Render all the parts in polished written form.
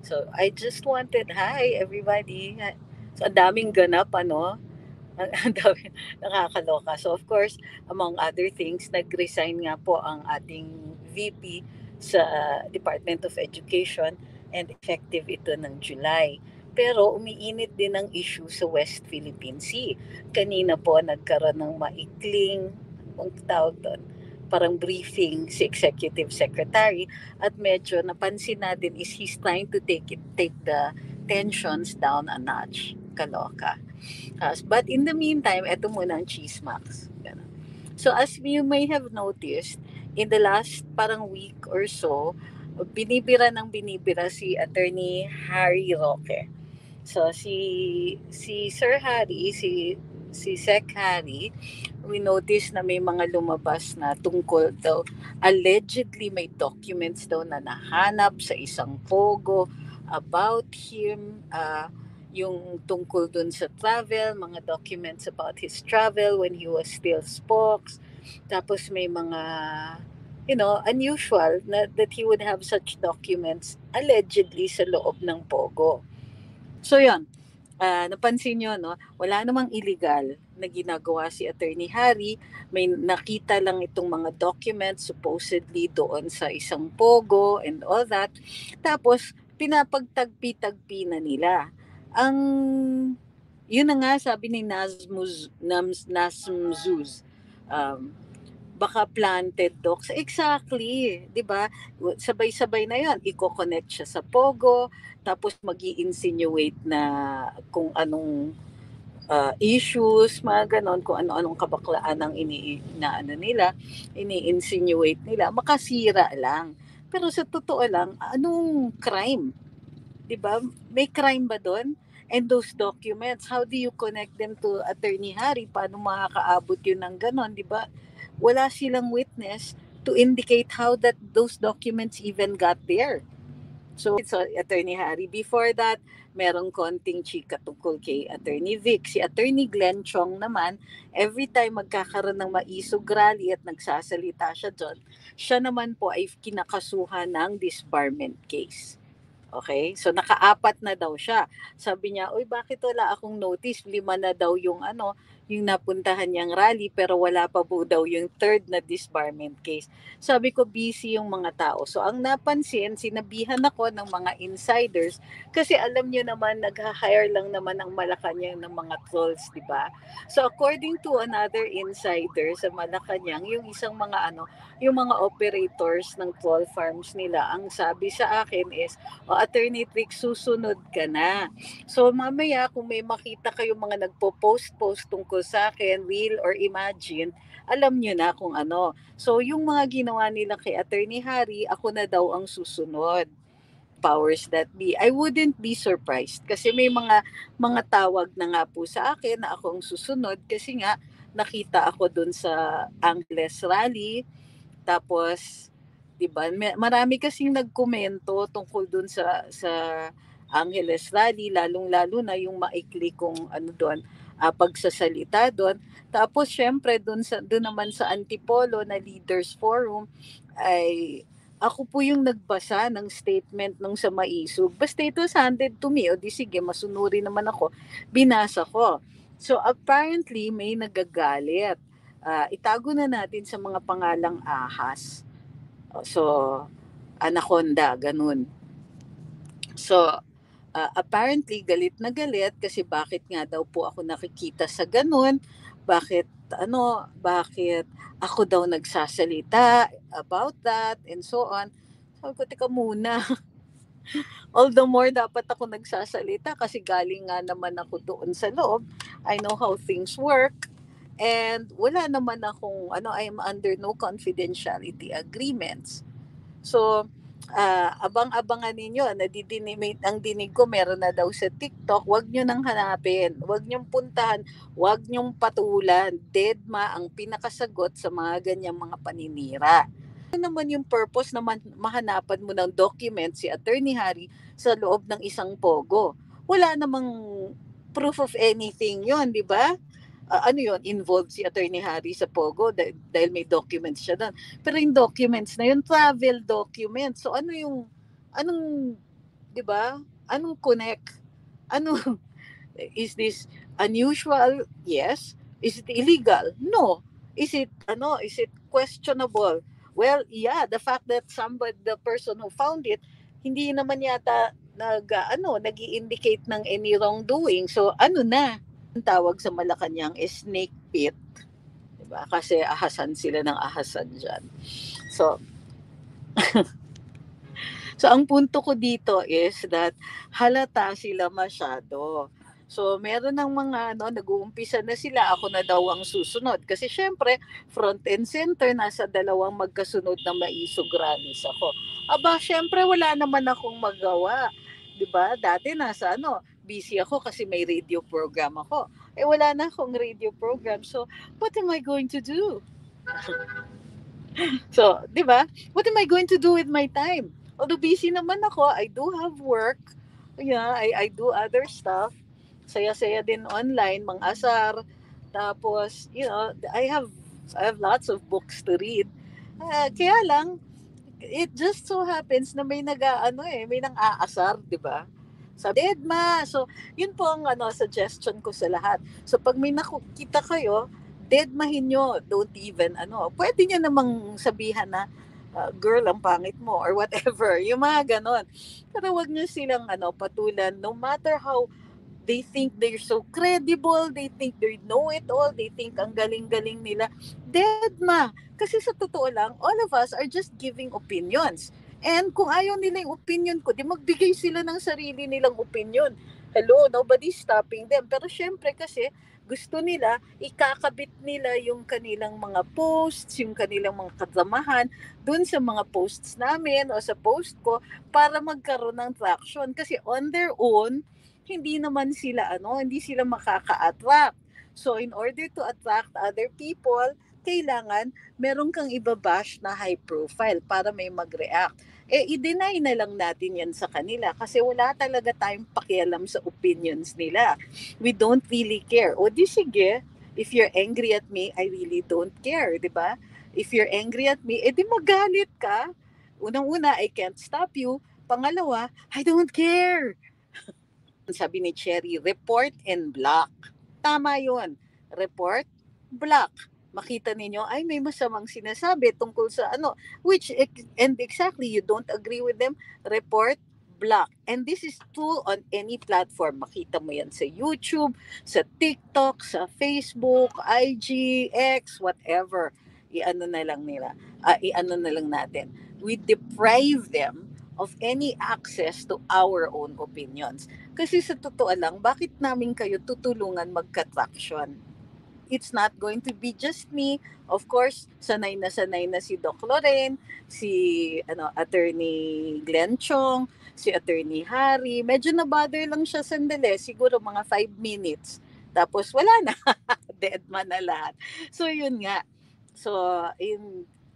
So, I just wanted, hi everybody. So, ang daming ganap, ano? Ang daming nakakaloka. So, of course, among other things, nag-resign nga po ang ating VP sa Department of Education and effective ito ng July. Pero umiinit din ang issue sa West Philippine Sea. Kanina po nagkaroon ng maikling, ang tawag doon, parang briefing si Executive Secretary at medyo napansin natin is he's trying to take the tensions down a notch. Kaloka. But in the meantime, eto muna ang chismax. Ganun. So as you may have noticed, in the last parang week or so, binibira ng binibira si Attorney Harry Roque. So si Sir Harry, si Sec Harry, we noticed na may mga lumabas na tungkol daw, allegedly may documents daw na nahanap sa isang pogo about him, yung tungkol dun sa travel, mga documents about his travel when he was still spokes. Tapos may mga, unusual na that he would have such documents allegedly sa loob ng pogo. So yun, napansin nyo, no? Wala namang illegal na ginagawa si Attorney Harry. May nakita lang itong mga documents supposedly doon sa isang pogo and all that. Tapos, pinapagtagpi-tagpi na nila. Ang, yun na nga sabi ni Nasmzuz, um, baka planted docs. Exactly, 'di ba? Sabay-sabay na 'yon. Iko-connect siya sa Pogo, tapos magi-insinuate na kung anong issues, mga ganon, kung ano-anong kabaklaan ang ini-insinuate nila, makasira lang. Pero sa totoo lang, anong crime? 'Di ba? May crime ba doon? And those documents, how do you connect them to Attorney Harry? Paano makakaabot yun ng ganon, 'di ba? Wala silang witness to indicate how that those documents even got there. So Attorney Harry. Before that, merong konting chika tungkol kay Attorney Vic. Si Attorney Glenn Chong naman, every time magkakaroon ng maisog rally at nagsasalita siya doon, siya naman po ay kinakasuhan ng disbarment case. Okay? So nakaapat na daw siya. Sabi niya, "Uy, bakit wala akong notice? 5 na daw yung napuntahan niyang rally pero wala pa po daw yung third na disbarment case." Sabi ko, busy yung mga tao. So ang napansin, sinabihan ako ng mga insiders kasi alam niyo naman, nag-hire lang naman ang Malacanang ng mga trolls, di ba? So according to another insider sa Malacanang, yung mga operators ng troll farms nila, ang sabi sa akin is, o Attorney Trick, susunod ka na. So mamaya kung may makita kayong mga nagpo-post-post tungkol sa akin, real or imagine, alam nyo na kung ano. So yung mga ginawa nila kay Attorney Harry, ako na daw ang susunod. Powers that be. I wouldn't be surprised kasi may mga tawag na nga po sa akin na ako ang susunod kasi nga nakita ako dun sa Angeles Rally. Tapos, 'di ba? Marami kasing nagkomento tungkol dun sa Angeles Rally, lalong-lalo na yung maikli kong doon, pagsasalita doon. Tapos syempre doon naman sa Antipolo na Leaders Forum ay ako po yung nagbasa ng statement nung sa Maisog. Basta ito was handed to me. O di sige, masunuri naman ako. Binasa ko. So apparently may nagagalit. Itago na natin sa mga pangalang ahas. So, anaconda, ganun. So, apparently galit na galit kasi bakit nga daw po ako nakikita sa ganun, bakit ako daw nagsasalita about that and so on. Sabi ko, teka muna, all the more dapat ako nagsasalita kasi galing nga naman ako doon sa loob. I know how things work. And wala naman akong, I'm under no confidentiality agreements. So, abang-abangan ninyo, ang dinig ko meron na daw sa TikTok, wag nyo nang hanapin, wag nyong puntahan, wag nyong patulan. Deadma ang pinakasagot sa mga ganyang mga paninira. Ano naman yung purpose na mahanapan mo ng document si Attorney Harry sa loob ng isang pogo? Wala namang proof of anything yon, di ba? Ano yon, involved si Attorney Harry sa Pogo dahil may documents siya doon. Pero yung documents na yun, travel documents. So anong 'di ba? Anong connect? Ano is this unusual? Yes. Is it illegal? No. Is it questionable? Well, yeah, the fact that the person who found it, hindi naman yata nag-indicate ng any wrongdoing. So, ano na? Ang tawag sa Malacanang is snake pit. Diba? Kasi ahasan sila ng ahasan dyan. So, So, ang punto ko dito is that halata sila masyado. So, meron ng mga nag-uumpisa na sila, ako na daw ang susunod. Kasi syempre, front and center, nasa dalawang magkasunod na maisog rallies ako. Aba, syempre, wala naman akong magawa. 'Di ba? Dati busy ako kasi may radio program ako. Eh, wala na akong radio program. So, what am I going to do? So, 'di ba? What am I going to do with my time? Although busy naman ako, I do have work. Yeah, I do other stuff. Saya-saya din online, mang-asar. Tapos, I have lots of books to read. Kaya lang, it just so happens na may nang-aasar, 'di ba? Sabi, Dedma. So, yun po ang suggestion ko sa lahat. So, pag may nakita kayo, Dedmahin nyo. Don't even, pwede nyo namang sabihan na, girl, ang pangit mo, or whatever. Yung mga ganon. Pero wag nyo silang, patulan, no matter how they think they're so credible, they think they know it all, they think ang galing-galing nila. Dedma. Kasi sa totoo lang, all of us are just giving opinions. And kung ayaw nila yung opinion ko, di magbigay sila ng sarili nilang opinion. Hello, nobody's stopping them. Pero syempre kasi, gusto nila, ikakabit nila yung kanilang mga posts, yung kanilang mga kasamahan, dun sa mga posts namin o sa post ko, para magkaroon ng traction. Kasi on their own, hindi sila makaka-attract. So in order to attract other people, kailangan meron kang ibabash na high profile para may mag-react. I-deny na lang natin yan sa kanila kasi wala talaga tayong pakialam sa opinions nila. We don't really care. O di sige, if you're angry at me, I really don't care, di ba? If you're angry at me, edi magalit ka. Unang-una, I can't stop you. Pangalawa, I don't care. Sabi ni Cherry, report and block. Tama yun. Report, block. Makita ninyo, ay may masamang sinasabi tungkol sa and exactly, you don't agree with them, report, block. And this is true on any platform. Makita mo yan sa YouTube, sa TikTok, sa Facebook, IG, X, whatever. Iano na lang nila. Iano na lang natin. We deprive them of any access to our own opinions. Kasi sa totoo lang, bakit namin kayo tutulungan magka-traction? It's not going to be just me. Of course, sanay na si Doc Loren, si Attorney Glenn Chong, si Attorney Harry. Medyo na-bother lang siya sandali, siguro mga 5 minutes. Tapos wala na, dead man na lahat. So yun nga. So,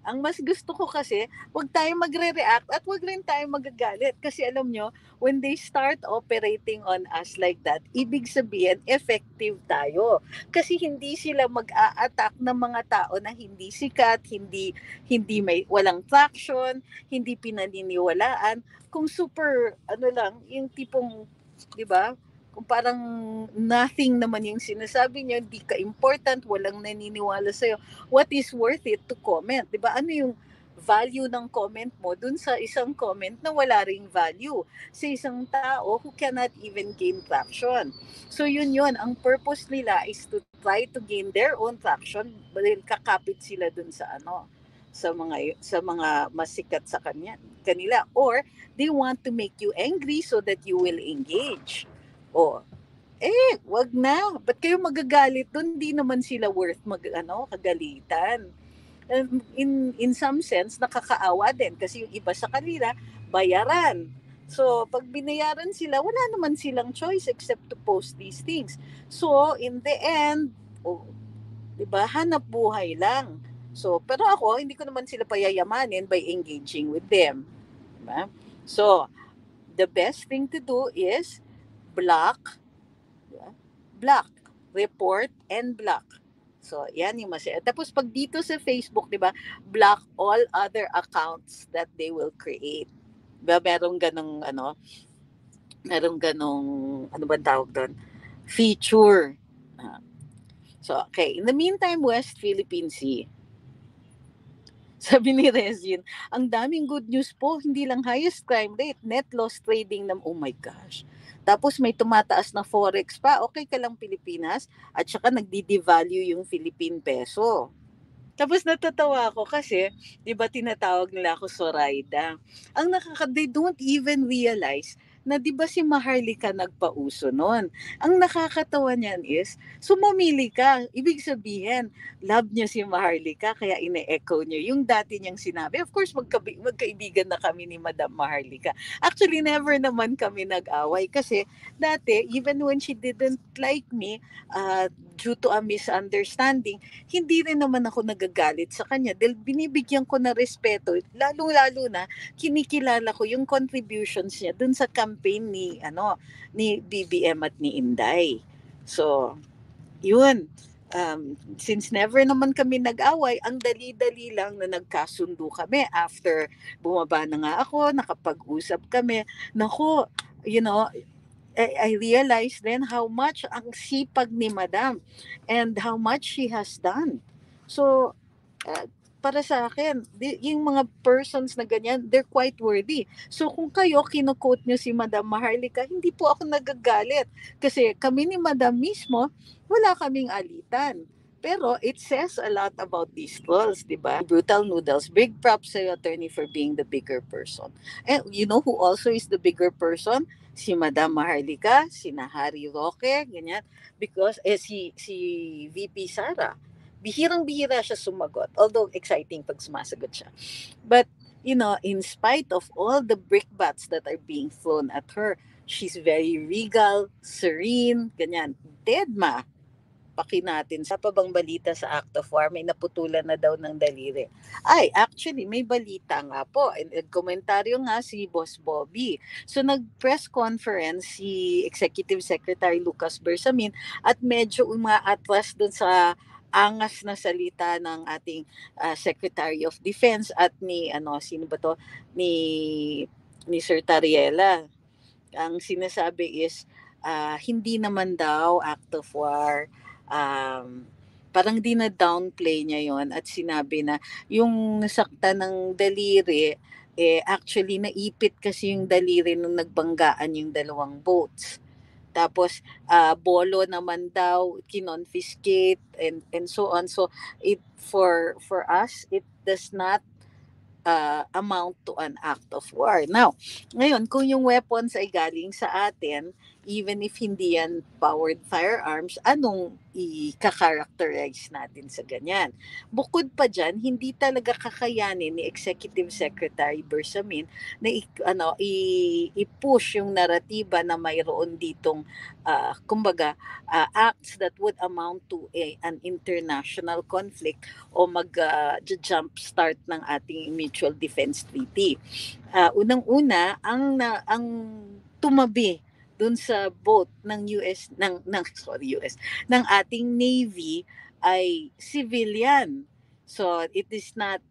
ang mas gusto ko kasi, wag tayong magre-react at wag rin tayong magagalit. Kasi alam nyo, when they start operating on us like that, ibig sabihin, effective tayo. Kasi hindi sila mag-a-attack ng mga tao na hindi sikat, walang traction, hindi pinaniniwalaan. Kung super, yung tipong, di ba, kung parang nothing naman yung sinasabi niya, hindi ka important, walang naniniwala sa'yo, what is worth it to comment? Diba? Ano yung value ng comment mo dun sa isang comment na wala ring value sa isang tao who cannot even gain traction. So yun, ang purpose nila is to try to gain their own traction dahil kakapit sila dun sa mga masikat sa kanila, or they want to make you angry so that you will engage. Wag na. Ba't kayo magagalit doon? Hindi naman sila worth kagalitan. In some sense, nakakaawa din kasi yung iba sa kanila, bayaran. So, pag binayaran sila, wala naman silang choice except to post these things. So, in the end, diba, hanap buhay lang. So, pero ako, hindi ko naman sila payayamanin by engaging with them. Diba? So, the best thing to do is block, report, and block. So, yan yung masaya. Tapos, pag dito sa Facebook, di ba, block all other accounts that they will create. Diba, merong ganong, Merong ganong, ano ba tawag doon? Feature. Ah, so, okay. In the meantime, West Philippine Sea. Sabi ni Regine, ang daming good news po, hindi lang highest crime rate, net loss trading na, oh my gosh. Tapos may tumataas na forex pa, okay ka lang Pilipinas, at saka nagdi-devalue yung Philippine peso. Tapos natatawa ako kasi, 'di ba tinatawag nila ako Zoraida. They don't even realize na 'di ba si Maharlika nagpauso noon. Ang nakakatawa niyan is, sumamili ka. Ibig sabihin, love niya si Maharlika kaya ine-echo niya yung dati niyang sinabi. Of course, magkaibigan na kami ni Madam Maharlika. Actually, never naman kami nag-away kasi dati, even when she didn't like me, due to a misunderstanding, hindi rin naman ako nagagalit sa kanya dahil binibigyan ko na respeto, lalong-lalo na kinikilala ko yung contributions niya dun sa campaign ni BBM at ni Inday. So, yun. Since never naman kami nag-away, ang dali-dali lang na nagkasundo kami after bumaba na nga ako, nakapag-usap kami. Nako, you know, I realized then how much ang sipag ni Madam and how much she has done. So, uh, para sa akin, yung mga persons na ganyan, they're quite worthy. So, kung kayo, kino-quote nyo si Madam Maharlika, hindi po ako nagagalit. Kasi kami ni Madam mismo, wala kaming alitan. Pero it says a lot about these trolls, di ba? Brutal Noodles, big props sa'yo, attorney, for being the bigger person. And you know who also is the bigger person? Si Madam Maharlika, si Nahari Roque, ganyan. Because si VP Sara, bihirang-bihira siya sumagot. Although exciting pag sumasagot siya. But, in spite of all the brickbats that are being thrown at her, she's very regal, serene, ganyan. Deadma, paki natin. Sa pa bang balita sa Act of War? May naputulan na daw ng daliri. Ay, actually, may balita nga po. Komentaryo nga si Boss Bobby. So, nag-press conference si Executive Secretary Lucas Bersamin at medyo umaatras dun sa angas na salita ng ating Secretary of Defense at sino ba to? Ni Sir Tariela. Ang sinasabi is, hindi naman daw act of war. Parang dina-downplay niya yon at sinabi na yung nasaktan ng daliri, actually naipit kasi yung daliri nung nagbanggaan yung dalawang boats. Tapos bolo naman daw kinonfiscate and so on. So it for us it does not amount to an act of war. Now, ngayon, kung yung weapons ay galing sa atin, even if hindi yan powered firearms, anong i-characterize natin sa ganyan? Bukod pa dyan, hindi talaga kakayanin ni Executive Secretary Bersamin na i-push yung naratiba na mayroon ditong, kumbaga, acts that would amount to an international conflict o mag-jump start ng ating mutual defense treaty. Unang-una, ang tumabi dun sa boat ng ng ating Navy ay civilian. So it is not,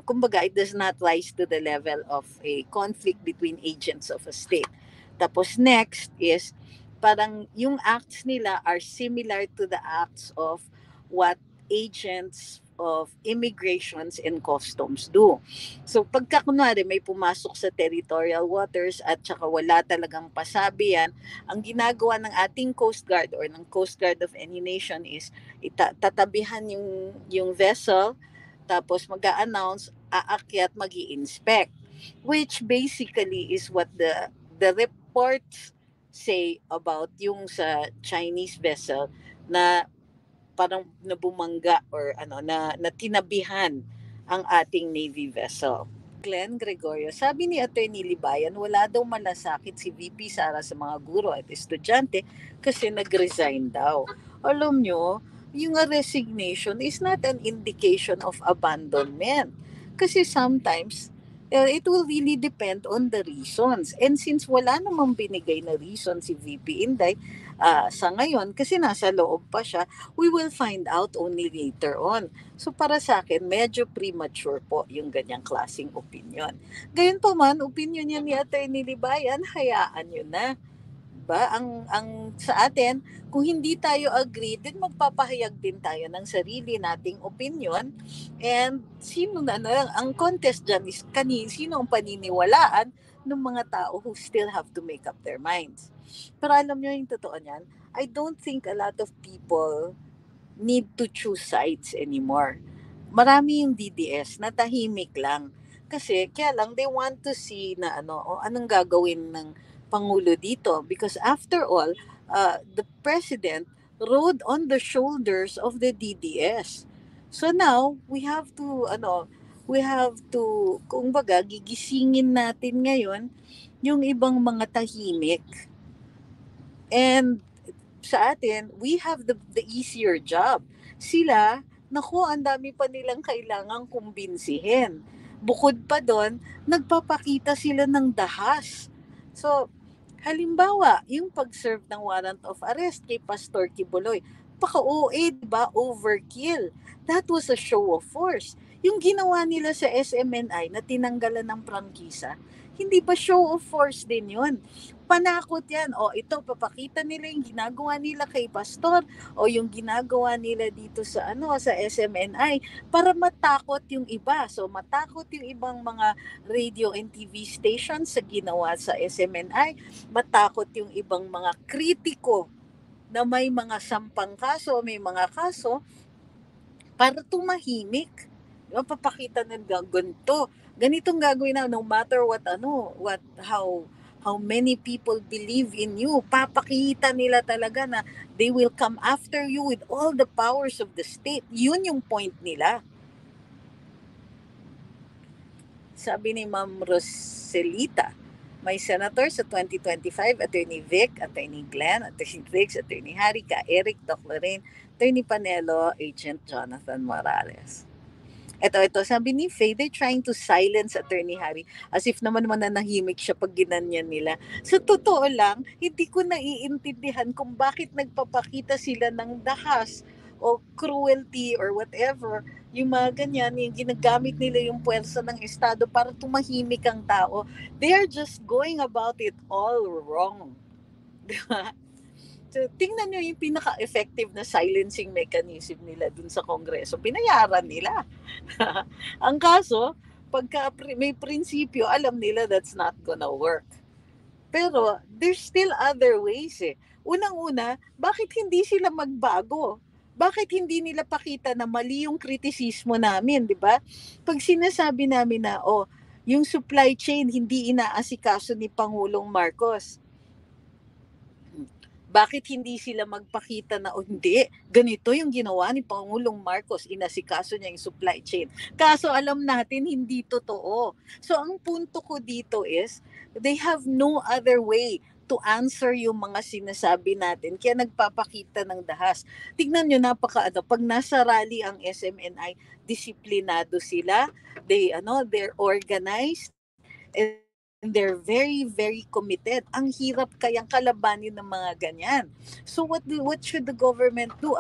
kumbaga, it does not rise to the level of a conflict between agents of a state. Tapos next is, parang yung acts nila are similar to the acts of what agents of immigrations and customs do. So pagka kunwari may pumasok sa territorial waters at saka wala talagang pasabi yan, ang ginagawa ng ating Coast Guard or ng Coast Guard of any nation is tatabihan yung vessel, tapos mag-a-announce, aakyat, mag-i-inspect, which basically is what the reports say about yung sa Chinese vessel na parang nabumangga or na tinabihan ang ating Navy vessel. Glenn Gregorio, sabi ni Attorney Libayan, wala daw malasakit si VP Sara sa mga guro at estudyante kasi nag-resign daw. Alam nyo, yung resignation is not an indication of abandonment. Kasi sometimes, it will really depend on the reasons. And since wala namang binigay na reason si VP Inday, sa ngayon, kasi nasa loob pa siya, we will find out only later on. So para sa akin, medyo premature po yung ganyang klaseng opinion. Gayon pa man, opinion niya ni Atty. Libayan, hayaan nyo na. ba? Ang sa atin, kung hindi tayo agree, then magpapahayag din tayo ng sarili nating opinion. And sino na lang, ang contest dyan is sino ang paniniwalaan ng mga tao who still have to make up their minds. Pero alam nyo yung totoo niyan, I don't think a lot of people need to choose sides anymore. Marami yung DDS na tahimik lang. Kasi kaya lang they want to see na anong gagawin ng Pangulo dito. Because after all, the President rode on the shoulders of the DDS. So now, we have to, kung baga, gigisingin natin ngayon yung ibang mga tahimik. And sa atin, we have the easier job. Sila, naku, ang dami pa nilang kailangang kumbinsihin. Bukod pa doon, nagpapakita sila ng dahas. So, halimbawa, yung pag-serve ng warrant of arrest kay Pastor Kibuloy, paka-OA, diba? Overkill. That was a show of force. Yung ginawa nila sa SMNI na tinanggalan ng prangkisa, hindi ba show of force din yun? Panakot yan. O ito, papakita nila yung ginagawa nila kay Pastor o yung ginagawa nila dito sa sa SMNI para matakot yung iba. So matakot yung ibang mga radio and TV stations sa ginawa sa SMNI, matakot yung ibang mga kritiko na may mga sampang kaso, may mga kaso para tumahimik. Papakita ng ganitong gagawin na no matter how many people believe in you, papakita nila talaga na they will come after you with all the powers of the state. Yun yung point nila. Sabi ni Ma'am Roselita, may senator sa 2025, Attorney Vic, Attorney Glenn, Attorney Riggs, Attorney Harry, Eric, Doc Lorraine, Attorney Panelo, Agent Jonathan Morales. Ito, sabi ni Faye, they're trying to silence Attorney Harry as if naman mananahimik siya pag ginanyan nila. Sa totoo lang, hindi ko naiintindihan kung bakit nagpapakita sila ng dahas o cruelty or whatever. Yung mga ganyan, yung ginagamit nila yung puwersa ng Estado para tumahimik ang tao. They are just going about it all wrong. Diba? So, tingnan nyo yung pinaka-effective na silencing mechanism nila dun sa Kongreso. Pinayaran nila. Ang kaso, pagka may prinsipyo, alam nila that's not gonna work. Pero, there's still other ways eh. Unang-una, bakit hindi sila magbago? Bakit hindi nila pakita na mali yung kritisismo namin, di ba? Pag sinasabi namin na, yung supply chain hindi inaasikaso ni Pangulong Marcos, bakit hindi sila magpakita na hindi, ganito yung ginawa ni Pangulong Marcos, inasikaso niya yung supply chain. Kaso alam natin hindi totoo. So ang punto ko dito is, they have no other way to answer yung mga sinasabi natin. Kaya nagpapakita ng dahas. Tignan nyo, pag nasa rally ang SMNI, disiplinado sila, they're organized, and they're very, very committed. Ang hirap kayang kalabanin ng mga ganyan. So what should the government do?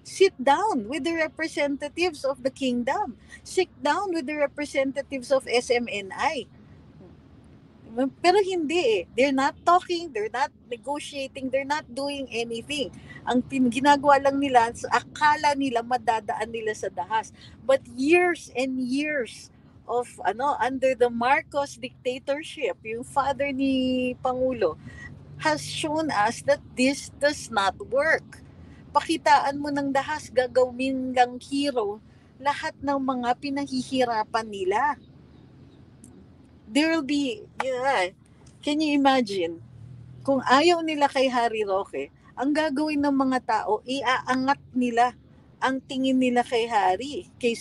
Sit down with the representatives of the kingdom. Sit down with the representatives of SMNI. Pero hindi eh. They're not talking, they're not negotiating, they're not doing anything. Ang ginagawa lang nila, akala nila madadaan nila sa dahas. But years and years of under the Marcos dictatorship, yung father ni Pangulo, has shown us that this does not work. Pakitaan mo ng dahas, gagawin lang hero lahat ng mga pinahihirapan nila. There will be, can you imagine, kung ayaw nila kay Harry Roque, ang gagawin ng mga tao, iaangat nila ang tingin nila kay Harry, kay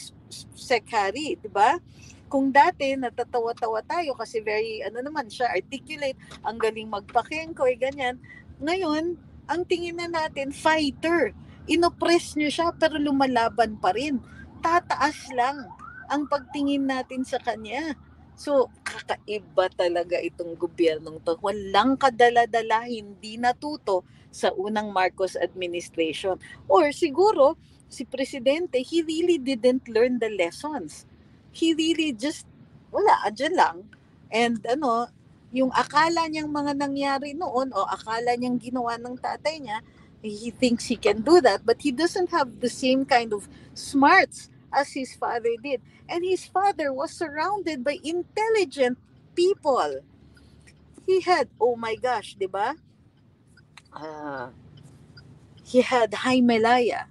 Sec Harry, di ba? Kung dati natatawa-tawa tayo kasi very siya articulate, ang galing magpakengkoy, ganyan. Ngayon, ang tingin na natin fighter. Inoppress niyo siya pero lumalaban pa rin. Tataas lang ang pagtingin natin sa kanya. So, kakaiba talaga itong gobyernong to. Walang kadala-dala, hindi natuto sa unang Marcos administration. Or siguro, si Presidente, he really didn't learn the lessons. He really just, dyan lang. And yung akala niyang mga nangyari noon o akala niyang ginawa ng tatay niya, he thinks he can do that, but he doesn't have the same kind of smarts as his father did. And his father was surrounded by intelligent people. He had, oh my gosh, di ba? Uh, he had Jaime Laya.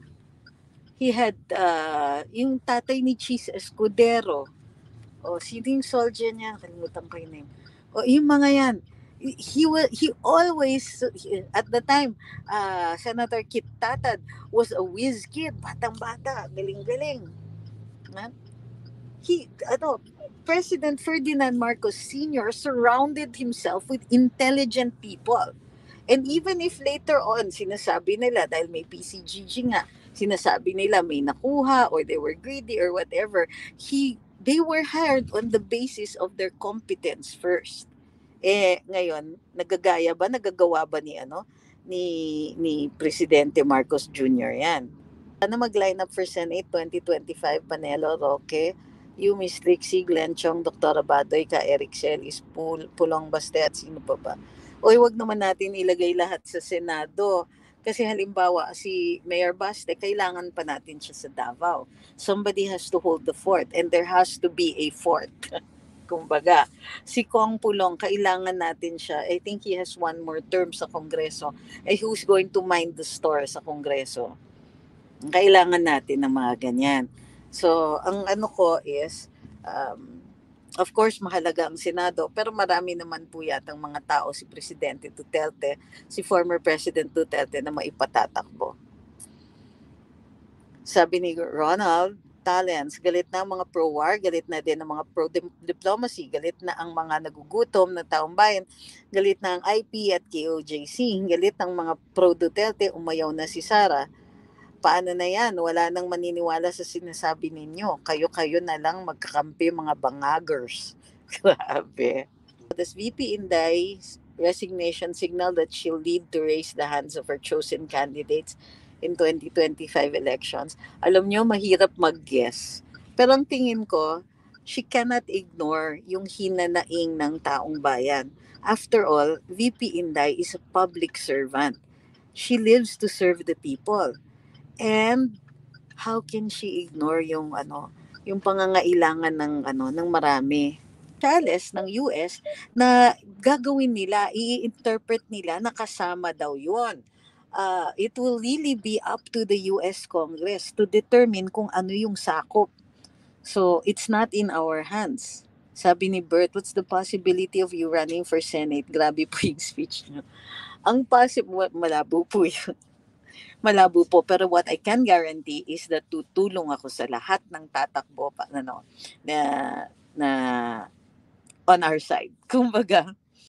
He had yung tatay ni Cheese Escudero. O, sino yung soldier niya? Kalimutan ko yung name. O, yung mga yan. He always, at the time, Senator Kit Tatad was a whiz kid. Batang-bata. Galing-galing. Ha? President Ferdinand Marcos Sr. surrounded himself with intelligent people. And even if later on, sinasabi nila, dahil may PCGG nga, sinasabi nila may nakuha or they were greedy or whatever, they were hired on the basis of their competence first. Ngayon, nagagawa ba ni Presidente Marcos Jr. yan? Sana mag-line up for Senate 2025, Panelo Roque, you, Miss Trixie, Glenn Chong, Dr. Abadoy, ka Eric Celis, Pulong Baste, at sino pa ba? Oy, wag naman natin ilagay lahat sa Senado. Kasi halimbawa, si Mayor Baste, kailangan pa natin siya sa Davao. Somebody has to hold the fort and there has to be a fort. Kumbaga, si Kong Pulong, kailangan natin siya. I think he has one more term sa Kongreso. Who's going to mind the store sa Kongreso? Kailangan natin ng mga ganyan. So, ang ano ko is, of course, mahalaga ang Senado, pero marami naman po yatang mga tao, si Presidente Duterte, si former President Duterte na maipatatakbo. Sabi ni Ronald Talents, galit na ang mga pro-war, galit na din ang mga pro-diplomacy, galit na ang mga nagugutom ng taong bayan, galit na ang IP at KOJC, galit ng mga pro-Duterte, umayaw na si Sara. Paano na yan? Wala nang maniniwala sa sinasabi ninyo. Kayo-kayo na lang magkakampi mga bangagers. Grabe. Does VP Inday's resignation signal that she'll lead to raise the hands of her chosen candidates in 2025 elections? Alam nyo, mahirap mag-guess. Pero ang tingin ko, she cannot ignore yung hinanaing ng taong bayan. After all, VP Inday is a public servant. She lives to serve the people. And how can she ignore yung pangangailangan ng marami? Chales ng US na gagawin nila, i-interpret nila na kasama daw 'yon. It will really be up to the US Congress to determine kung ano yung sakop. So, it's not in our hands. Sabi ni Bert, what's the possibility of you running for Senate? Grabe po yung speech niyo. Ang possible, malabo po yun. Malabo po, pero what I can guarantee is that tutulong ako sa lahat ng tatakbo na na on our side. Kumbaga,